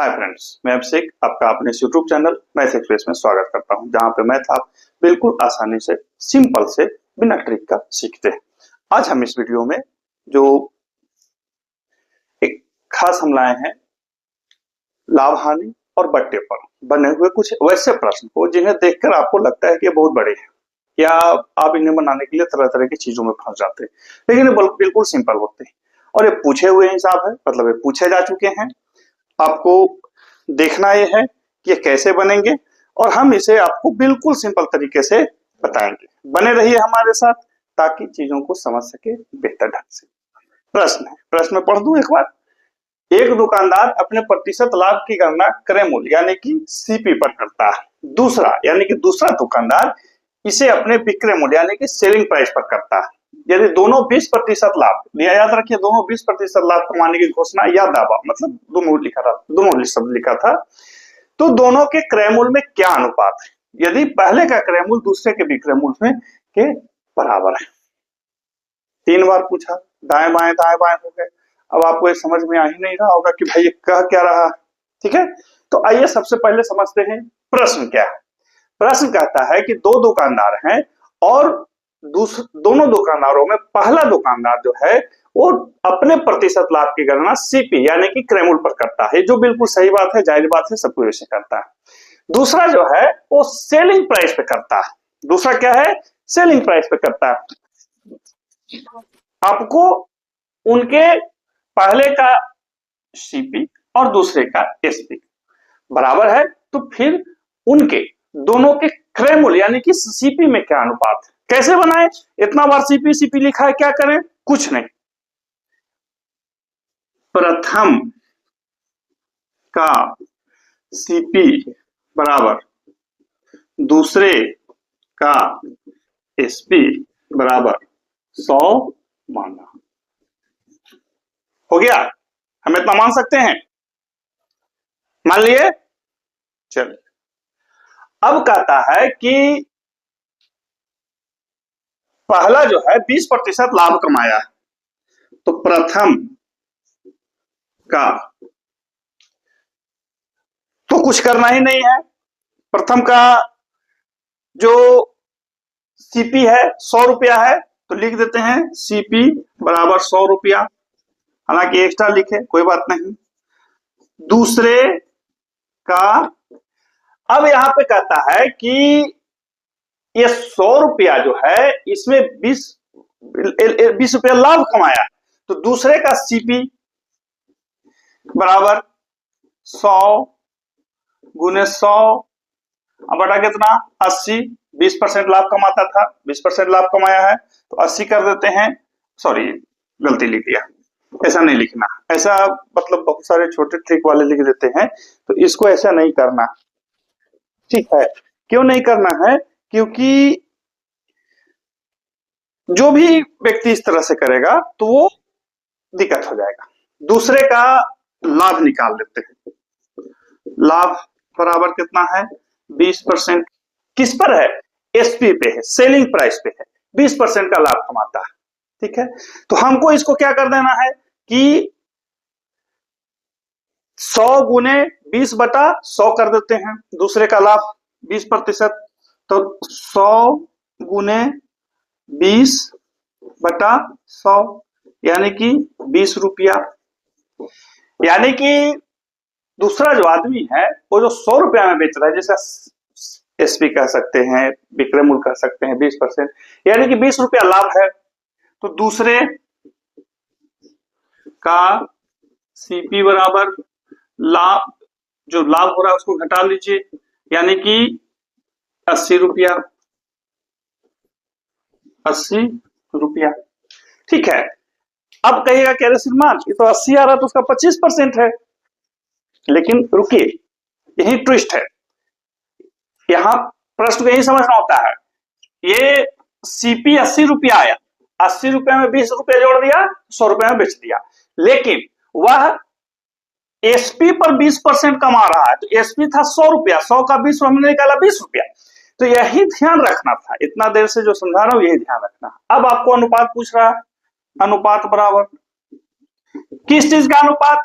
Hi friends, मैं अभिषेक आपका अपने यूट्यूब चैनल मैथ एक्सप्रेस में स्वागत करता हूं, जहां पे मैथ आप बिल्कुल आसानी से सिंपल से बिना ट्रिक का सीखते हैं। आज हम इस वीडियो में जो एक खास हम लाए हैं लाभ हानि और बट्टे पर बने हुए कुछ वैसे प्रश्न को जिन्हें देखकर आपको लगता है कि ये बहुत बड़े हैं या आप इन्हें बनाने के लिए तरह तरह की चीजों में फंस जाते हैं, लेकिन ये बिल्कुल सिंपल होते हैं और ये पूछे हुए हिसाब है, मतलब ये पूछे जा चुके हैं। आपको देखना ये है कि ये कैसे बनेंगे और हम इसे आपको बिल्कुल सिंपल तरीके से बताएंगे। बने रहिए हमारे साथ ताकि चीजों को समझ सके बेहतर ढंग से। प्रश्न है, प्रश्न में पढ़ दूं एक बार। एक दुकानदार अपने प्रतिशत लाभ की गणना क्रय मूल्य यानी कि सीपी पर करता है। दूसरा यानी कि दूसरा दुकानदार इसे अपने विक्रय मूल्य यानी कि सेलिंग प्राइस पर करता है। यदि दोनों 20% लाभ लिया, याद रखिए दोनों 20% लाभ कमाने की घोषणा या दावा, मतलब दोनों शब्द लिखा था, तो दोनों के क्रय मूल्य में क्या अनुपात है यदि पहले का क्रय मूल्य दूसरे के विक्रय मूल्य में के बराबर है। 3 बार पूछा, दाएं बाएं हो गए। अब आपको ये समझ में आ ही नहीं रहा होगा कि भाई ये कह क्या रहा है। ठीक है, तो आइए सबसे पहले समझते हैं प्रश्न क्या है। प्रश्न कहता है कि दो दुकानदार हैं और दोनों दुकानदारों में पहला दुकानदार जो है वो अपने प्रतिशत लाभ की गणना सीपी यानी कि क्रय मूल्य पर करता है, जो बिल्कुल सही बात है, जायज बात है, सब कुछ वैसे करता है। दूसरा जो है वो सेलिंग प्राइस पे करता है। दूसरा क्या है? सेलिंग प्राइस पे करता है। आपको उनके पहले का सीपी और दूसरे का एसपी बराबर है, तो फिर उनके दोनों के क्रय मूल्य यानी कि सीपी में क्या अनुपात है, कैसे बनाए? इतना बार सीपी सीपी लिखा है, क्या करें? कुछ नहीं, प्रथम का सीपी बराबर दूसरे का एसपी बराबर 100 माना। हो गया? हम इतना मान सकते हैं, मान लिए। चलिए, अब कहता है कि पहला जो है 20% लाभ कमाया है, तो प्रथम का तो कुछ करना ही नहीं है। प्रथम का जो सीपी है 100 रुपया है, तो लिख देते हैं सीपी बराबर 100 रुपया, हालांकि एक्स्ट्रा लिखे कोई बात नहीं। दूसरे का, अब यहां पे कहता है कि ये 100 रुपया जो है इसमें 20 रुपया लाभ कमाया, तो दूसरे का सीपी बराबर 100 गुने 100 बटा कितना? 80। 20% लाभ कमाता था, 20% लाभ कमाया है तो 80 कर देते हैं। सॉरी, गलती लिख दिया, ऐसा नहीं लिखना, ऐसा मतलब बहुत सारे छोटे ट्रिक वाले लिख देते हैं, तो इसको ऐसा नहीं करना। ठीक है, क्यों नहीं करना है? क्योंकि जो भी व्यक्ति इस तरह से करेगा तो वो दिक्कत हो जाएगा। दूसरे का लाभ निकाल लेते हैं। लाभ बराबर कितना है? 20%। किस पर है? एसपी पे है, सेलिंग प्राइस पे है, 20% का लाभ कमाता है। ठीक है, तो हमको इसको क्या कर देना है कि 100 गुने 20 बटा 100 कर देते हैं। दूसरे का लाभ 20%, तो 100 गुने 20 बटा 100 यानी कि 20 रुपया। यानी कि दूसरा जो आदमी है वो जो 100 रुपया में बेच रहा है, जिसका एसपी कह सकते हैं, विक्रय मूल्य कह सकते हैं 20%, यानी कि 20 रुपया लाभ है, तो दूसरे का सीपी बराबर लाभ, जो लाभ हो रहा है उसको घटा लीजिए, यानी कि 80 रुपया। 80 रुपया, ठीक है। अब कहिएगा कि अरे श्रीमान ये तो 80 आ रहा तो उसका 25% है, लेकिन रुकिए, यही ट्विस्ट है। यहां प्रश्न को यही समझना होता है। ये सीपी 80 रुपया आया, 80 रुपया में 20 रुपया जोड़ दिया, 100 रुपया में बेच दिया, लेकिन वह एसपी पर 20% कमा रहा है, तो एसपी था 100 रुपया, 100 का 20 हमने निकाला 20 रुपया। तो यही ध्यान रखना था, इतना देर से जो समझा रहा हूं यही ध्यान रखना। अब आपको अनुपात पूछ रहा है, अनुपात बराबर किस चीज का अनुपात?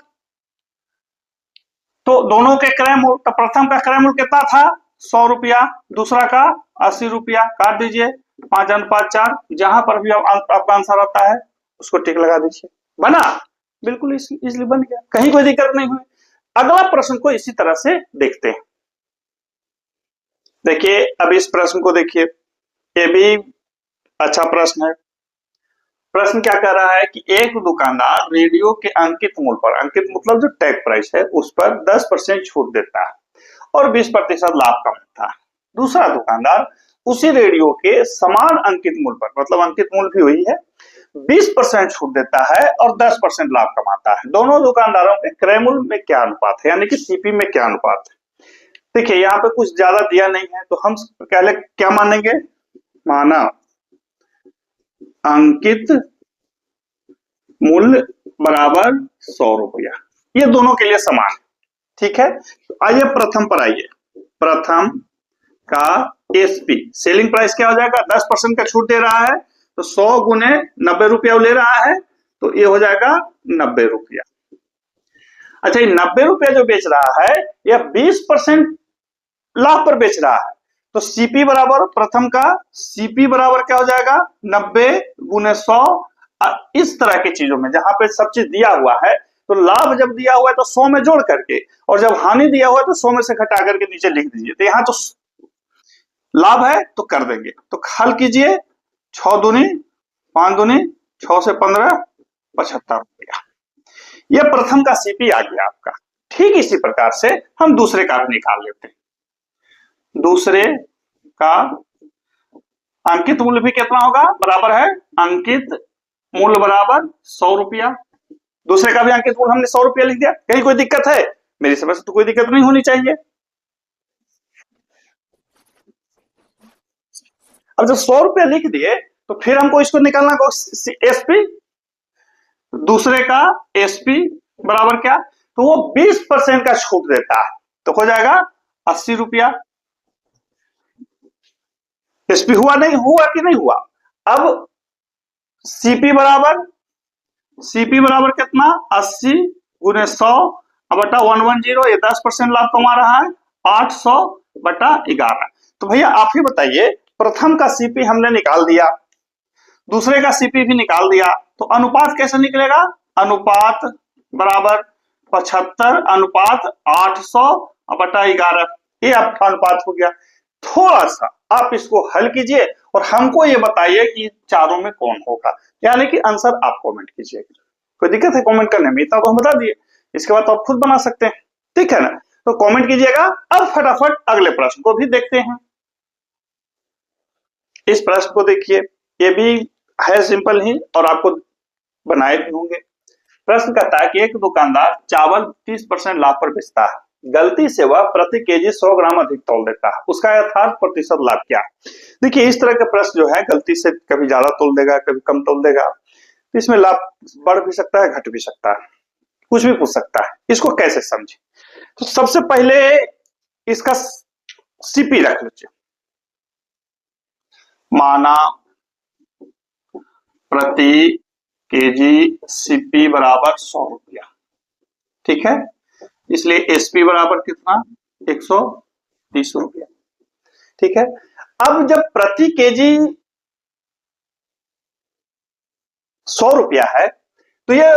तो दोनों के क्रय मूल्य, तो प्रथम का क्रय मूल्य कितना था 100 रुपया, दूसरा का 80 रुपया, काट दीजिए 5:4, जहां पर भी आपका आंसर आता है उसको टिक लगा दीजिए। बना, बिल्कुल इसलिए बन गया, कहीं कोई दिक्कत नहीं हुई। अगला प्रश्न को इसी तरह से देखते हैं। देखिए अब इस प्रश्न को देखिए, ये भी अच्छा प्रश्न है। प्रश्न क्या कह रहा है कि एक दुकानदार रेडियो के अंकित मूल्य पर, अंकित मतलब जो टैग प्राइस है उस पर 10% छूट देता है और 20% लाभ कमाता है। दूसरा दुकानदार उसी रेडियो के समान अंकित मूल्य पर, मतलब अंकित मूल्य भी वही है, 20% छूट देता है और 10% लाभ कमाता है। दोनों दुकानदारों के क्रय मूल्य में क्या अनुपात है, यानी कि सीपी में क्या अनुपात है। देखिए यहाँ पे कुछ ज्यादा दिया नहीं है, तो हम पहले क्या मानेंगे, माना अंकित मूल्य बराबर 100 रुपया, ये दोनों के लिए समान, ठीक है। तो आइए प्रथम पर आइए, प्रथम का एसपी सेलिंग प्राइस क्या हो जाएगा, 10% का छूट दे रहा है, तो 100 गुने 90 रुपया ले रहा है, तो ये हो जाएगा 90 रुपया। अच्छा, ये 90 रुपया जो बेच रहा है यह 20% लाभ पर बेच रहा है, तो सीपी बराबर, प्रथम का सीपी बराबर क्या हो जाएगा 90 गुने 100। इस तरह की चीजों में जहां पे सब चीज दिया हुआ है, तो लाभ जब दिया हुआ है तो 100 में जोड़ करके, और जब हानि दिया हुआ है तो 100 में से घटा करके नीचे लिख दीजिए। तो यहाँ तो लाभ है तो कर देंगे, तो हल कीजिए, 6 दूनी 5 दूनी 6 से 15, 75 रुपया। यह प्रथम का सीपी आ गया आपका। ठीक इसी प्रकार से हम दूसरे का भी निकाल लेते हैं। दूसरे का अंकित मूल्य भी कितना होगा, बराबर है अंकित मूल्य बराबर 100 रुपया। दूसरे का भी अंकित मूल्य हमने 100 रुपया लिख दिया, कहीं कोई दिक्कत है, मेरी समझ से तो कोई दिक्कत नहीं होनी चाहिए। अब जब 100 रुपया लिख दिए तो फिर हमको इसको निकालना होगा एसपी, दूसरे का एसपी बराबर क्या, तो वो 20% का छूट देता है, तो हो जाएगा 80 रुपया। एसपी हुआ नहीं हुआ कि नहीं हुआ। अब सीपी बराबर कितना, 80 गुने 100 बटा 110, ये 10% लाभ कमा रहा है, 800 बटा 11। तो भैया आप ही बताइए, प्रथम का सीपी हमने निकाल दिया, दूसरे का सीपी भी निकाल दिया, तो अनुपात कैसे निकलेगा, अनुपात बराबर 75 अनुपात 800 बटा 11, ये आपका अनुपात हो गया। थोड़ा सा आप इसको हल कीजिए और हमको ये बताइए कि चारों में कौन होगा, यानी कि आंसर आप कमेंट कीजिएगा। कोई दिक्कत है कमेंट करने में, इतना तो हम बता दिए, इसके बाद तो आप खुद बना सकते हैं, ठीक है ना। तो कमेंट कीजिएगा। अब फटाफट अगले प्रश्न को भी देखते हैं। इस प्रश्न को देखिए, ये भी है सिंपल ही और आपको बनाए भी होंगे। प्रश्न कहता है कि एक दुकानदार चावल 30% लाभ पर बेचता है, गलती से वह प्रति केजी 100 ग्राम अधिक तौल देता है, उसका यथार्थ प्रतिशत लाभ क्या है। देखिए इस तरह के प्रश्न जो है गलती से कभी ज्यादा तोल देगा कभी कम तोल देगा, तो इसमें लाभ बढ़ भी सकता है घट भी सकता है, कुछ भी पूछ सकता है, इसको कैसे समझे। तो सबसे पहले इसका सीपी रख लीजिए, माना प्रति केजी सीपी बराबर 100 रुपया, ठीक है, इसलिए एसपी बराबर कितना 130 रुपया, ठीक है। अब जब प्रति केजी 100 रुपया है, तो ये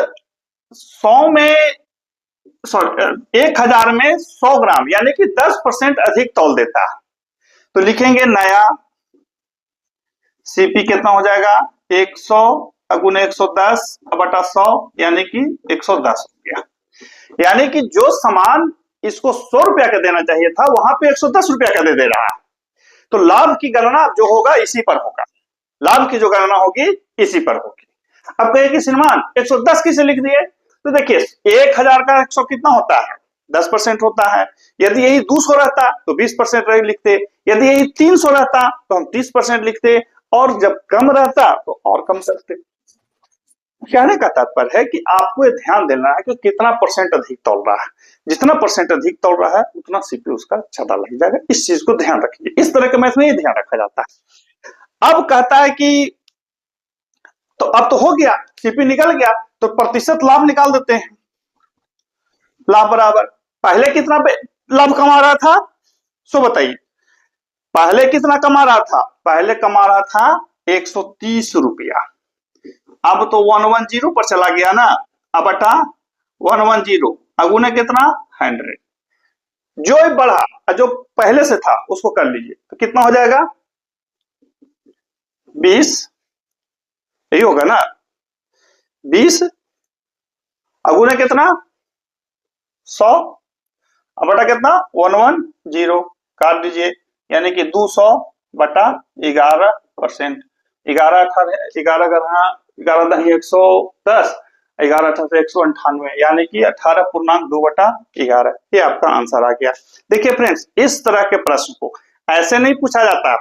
100 में 1000 में 100 ग्राम यानी कि 10% अधिक तौल देता है, तो लिखेंगे नया सीपी कितना हो जाएगा 100 गुने 110 बटा 100 यानी कि 110 रुपया, यानी कि जो सामान इसको 100 रुपया का देना चाहिए था वहां पे 110 रुपया का दे रहा है। तो लाभ की गणना जो होगा इसी पर होगा, लाभ की जो गणना होगी इसी पर होगी। अब कहिए कि श्रीमान 110 किसे लिख दिए, तो देखिए 1000 का 100 कितना होता है 10% होता है, यदि यही 200 रहता तो 20% लिखते, यदि यही 300 रहता तो हम 30% लिखते, और जब कम रहता तो और कम करते। कहने का तात्पर्य है कि आपको ये ध्यान देना है कि कितना परसेंट अधिक तौल रहा है, जितना परसेंट अधिक तौल रहा है उतना सीपी उसका ज्यादा लग जाएगा, इस चीज को ध्यान रखिए। इस तरह के मैथ में ये ध्यान रखा जाता है। अब कहता है कि तो अब तो हो गया सीपी निकल गया, तो प्रतिशत लाभ निकाल देते हैं, लाभ बराबर पहले कितना लाभ कमा रहा था, सो बताइए पहले कितना कमा रहा था, पहले कमा रहा था 130 रुपया, अब तो 110 पर चला गया ना, अब बटा 110, अगुने कितना 100, जो बढ़ा जो पहले से था उसको कर लीजिए तो कितना हो जाएगा 20, यही होगा ना 20, अगुने कितना 100, अब बटा कितना 110, काट दीजिए, यानी कि 200 बटा 11%, 11 11 110, यानी कि 18.2/11, ये आपका आंसर आ गया। देखिए फ्रेंड्स, इस तरह के प्रश्न को ऐसे नहीं पूछा जाता,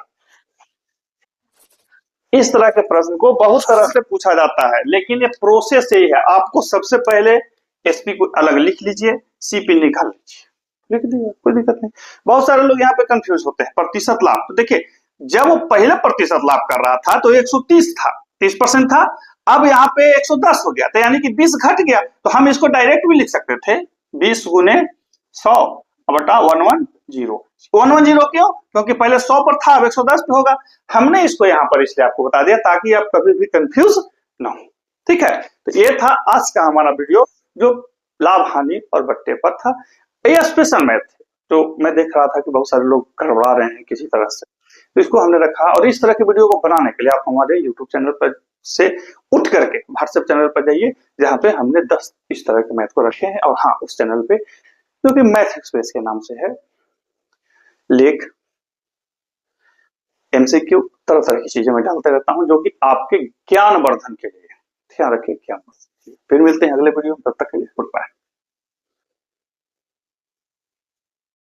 इस तरह के प्रश्न को बहुत तरह से पूछा जाता है, लेकिन ये प्रोसेस यही है। आपको सबसे पहले एसपी को अलग लिख लीजिए, सीपी निकाल लीजिए, लिख दिया, कोई दिक्कत नहीं। बहुत सारे लोग यहाँ पे कंफ्यूज होते हैं प्रतिशत लाभ। तो देखिए, जब वो पहले प्रतिशत लाभ कर रहा था तो 130 था, 30% था, अब यहाँ पे 110 हो गया, तो यानी कि 20 घट गया, तो हम इसको डायरेक्ट भी लिख सकते थे 20 गुने 100 बटा 110 क्यों, क्योंकि पहले 100 पर था, अब 110 पे होगा। हमने इसको यहाँ पर इसलिए आपको बता दिया ताकि आप कभी भी कंफ्यूज ना हो, ठीक है। तो ये था आज का हमारा वीडियो, जो लाभ हानि और बट्टे पर था। ये स्पेशल मैथ है, तो मैं देख रहा था कि बहुत सारे लोग गड़बड़ा रहे हैं किसी तरह से, तो इसको हमने रखा। और इस तरह की वीडियो को बनाने के लिए आप हमारे यूट्यूब चैनल पर से उठ करके व्हाट्सएप चैनल पर जाइए, जहाँ पे हमने 10 इस तरह के मैथ को रखे हैं। और हाँ, उस चैनल पे जो कि मैथ एक्सप्रेस के नाम से है, लेख, एमसीक्यू, तरह तरह की चीजें मैं डालते रहता हूँ जो कि आपके ज्ञान वर्धन के लिए। ध्यान रखिए, ज्ञान। फिर मिलते हैं अगले वीडियो में, तब तक के लिए गुड बाय।